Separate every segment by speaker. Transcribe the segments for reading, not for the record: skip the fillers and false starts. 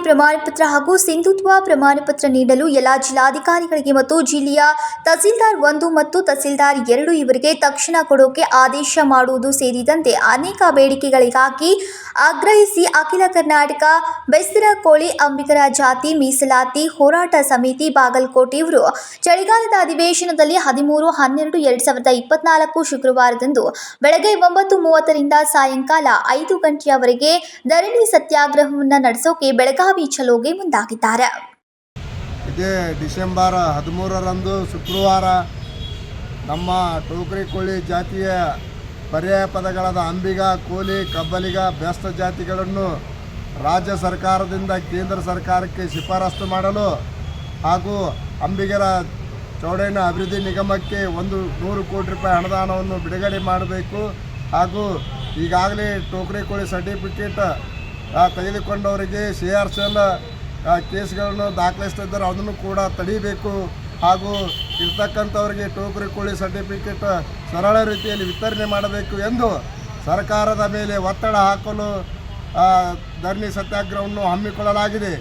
Speaker 1: ಪ್ರಮಾಣಪತ್ರ ಹಾಗೂ ಸಿಂಧುತ್ವ ಪ್ರಮಾಣಪತ್ರ ನೀಡಲು ಎಲ್ಲ ಜಿಲ್ಲಾಧಿಕಾರಿಗಳಿಗೆ ಮತ್ತು ಜಿಲ್ಲೆಯ ತಹಸೀಲ್ದಾರ್ 1 ಮತ್ತು ತಹಸೀಲ್ದಾರ್ 2 ಇವರಿಗೆ ತಕ್ಷಣ ಕೊಡೋಕೆ ಆದೇಶ ಮಾಡುವುದು ಸೇರಿದಂತೆ ಅನೇಕ ಬೇಡಿಕೆಗಳಿಗಾಗಿ ಆಗ್ರಹಿಸಿ ಅಖಿಲ ಕರ್ನಾಟಕ ಬೆಸ್ತಿರಕೋಳಿ ಅಂಬಿಗರ ಜಾತಿ ಮೀಸಲಾತಿ ಹೋರಾಟ ಸಮಿತಿ ಬಾಗಲಕೋಟೆ ಇವರು ಚಳಿಗಾಲದ ಅಧಿವೇಶನದಲ್ಲಿ 13/12/2024 ಶುಕ್ರವಾರದಂದು ಬೆಳಗ್ಗೆ 9:30 ರಿಂದ ಸಾಯಂಕಾಲ 5 ಗಂಟೆಯವರೆಗೆ ಧರಣಿ ಸತ್ಯಾಗ್ರಹವನ್ನು ನಡೆಸೋಕೆ ಬೆಳಗಾವಿ ಚಲೋಗೆ ಮುಂದಾಗಿದ್ದಾರೆ.
Speaker 2: ಇದೇ ಡಿಸೆಂಬರ್ 13ರಂದು ಶುಕ್ರವಾರ ನಮ್ಮ ಟೋಕರಿಕೋಳಿ ಜಾತಿಯ ಪರ್ಯಾಯ ಪದಗಳಾದ ಅಂಬಿಗ, ಕೋಲಿ, ಕಬ್ಬಲಿಗ, ಬೆಸ್ತ ಜಾತಿಗಳನ್ನು ರಾಜ್ಯ ಸರ್ಕಾರದಿಂದ ಕೇಂದ್ರ ಸರ್ಕಾರಕ್ಕೆ ಶಿಫಾರಸು ಮಾಡಲು ಹಾಗೂ ಅಂಬಿಗರ ಚೌಡಣ್ಣ ಅಭಿವೃದ್ಧಿ ನಿಗಮಕ್ಕೆ 100 ಕೋಟಿ ರೂಪಾಯಿ ಅನುದಾನವನ್ನು ಬಿಡುಗಡೆ ಮಾಡಬೇಕು ಹಾಗೂ ಈಗಾಗಲೇ ಟೋಕರಿಕೋಳಿ ಸರ್ಟಿಫಿಕೇಟ್ ತೆಗೆದುಕೊಂಡವರಿಗೆ CRCL ಕೇಸ್ಗಳನ್ನು ದಾಖಲಿಸ್ತಿದ್ದಾರೆ, ಅದನ್ನು ಕೂಡ ತಡಿಬೇಕು ಹಾಗೂ ಇರ್ತಕ್ಕಂಥವರಿಗೆ ಟೋಕರಿಕೋಳಿ ಸರ್ಟಿಫಿಕೇಟ್ ಸರಳ ರೀತಿಯಲ್ಲಿ ವಿತರಣೆ ಮಾಡಬೇಕು ಎಂದು ಸರ್ಕಾರದ ಮೇಲೆ ಒತ್ತಡ ಹಾಕಲು ಧರಣಿ ಸತ್ಯಾಗ್ರಹವನ್ನು ಹಮ್ಮಿಕೊಳ್ಳಲಾಗಿದೆ.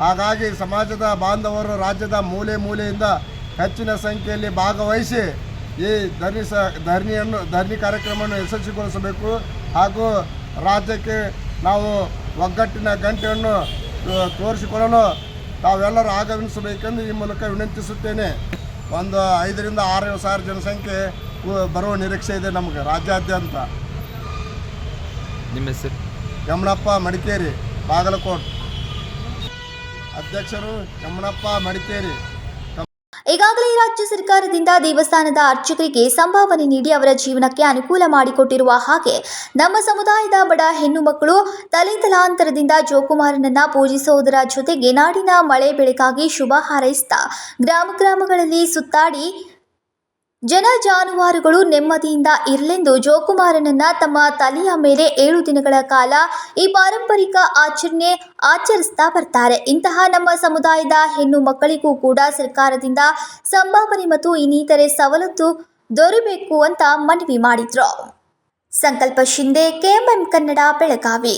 Speaker 2: ಹಾಗಾಗಿ ಸಮಾಜದ ಬಾಂಧವರು ರಾಜ್ಯದ ಮೂಲೆ ಮೂಲೆಯಿಂದ ಹೆಚ್ಚಿನ ಸಂಖ್ಯೆಯಲ್ಲಿ ಭಾಗವಹಿಸಿ ಈ ಧರಣಿ ಕಾರ್ಯಕ್ರಮವನ್ನು ಯಶಸ್ವಿಗೊಳಿಸಬೇಕು ಹಾಗೂ ರಾಜ್ಯಕ್ಕೆ ನಾವು ಒಗ್ಗಟ್ಟಿನ ಗಂಟೆಯನ್ನು ತೋರಿಸಿಕೊಳ್ಳಲು ತಾವೆಲ್ಲರೂ ಆಗಮಿಸಬೇಕೆಂದು ಈ ಮೂಲಕ ವಿನಂತಿಸುತ್ತೇನೆ. ಒಂದು 5 ರಿಂದ 6 ಸಾವಿರ ಜನಸಂಖ್ಯೆ ಬರುವ ನಿರೀಕ್ಷೆ ಇದೆ ನಮಗೆ ರಾಜ್ಯಾದ್ಯಂತ.
Speaker 3: ನಿಮ್ಮ ಹೆಸರು?
Speaker 2: ಯಮನಪ್ಪ ಮಡಿಕೇರಿ, ಬಾಗಲಕೋಟೆ. ಅಧ್ಯಕ್ಷರು ಯಮನಪ್ಪ ಮಡಿಕೇರಿ.
Speaker 1: ಈಗಾಗಲೇ ರಾಜ್ಯ ಸರ್ಕಾರದಿಂದ ದೇವಸ್ಥಾನದ ಅರ್ಚಕರಿಗೆ ಸಂಭಾವನೆ ನೀಡಿ ಅವರ ಜೀವನಕ್ಕೆ ಅನುಕೂಲ ಮಾಡಿಕೊಟ್ಟಿರುವ ಹಾಗೆ ನಮ್ಮ ಸಮುದಾಯದ ಬಡ ಹೆಣ್ಣು ಮಕ್ಕಳು ತಲೆತಲಾಂತರದಿಂದ ಜೋಕುಮಾರನನ್ನ ಪೂಜಿಸುವುದರ ಜೊತೆಗೆ ನಾಡಿನ ಮಳೆ ಬೆಳೆಗಾಗಿ ಶುಭ ಹಾರೈಸುತ್ತಾ ಗ್ರಾಮಗಳಲ್ಲಿ ಸುತ್ತಾಡಿ ಜನ ಜಾನುವಾರುಗಳು ನೆಮ್ಮದಿಯಿಂದ ಇರಲೆಂದು ಜೋಕುಮಾರನನ್ನ ತಮ್ಮ ತಲೆಯ ಮೇಲೆ 7 ದಿನಗಳ ಕಾಲ ಈ ಪಾರಂಪರಿಕ ಆಚರಣೆ ಆಚರಿಸ್ತಾ ಬರ್ತಾರೆ. ಇಂತಹ ನಮ್ಮ ಸಮುದಾಯದ ಹೆಣ್ಣು ಮಕ್ಕಳಿಗೂ ಕೂಡ ಸರ್ಕಾರದಿಂದ ಸಂಭಾವನೆ ಮತ್ತು ಇನ್ನಿತರೆ ಸವಲತ್ತು ದೊರೆಯಬೇಕು ಅಂತ ಮನವಿ ಮಾಡಿದ್ರು. ಸಂಕಲ್ಪ ಶಿಂದೆ, KMM ಕನ್ನಡ, ಬೆಳಗಾವಿ.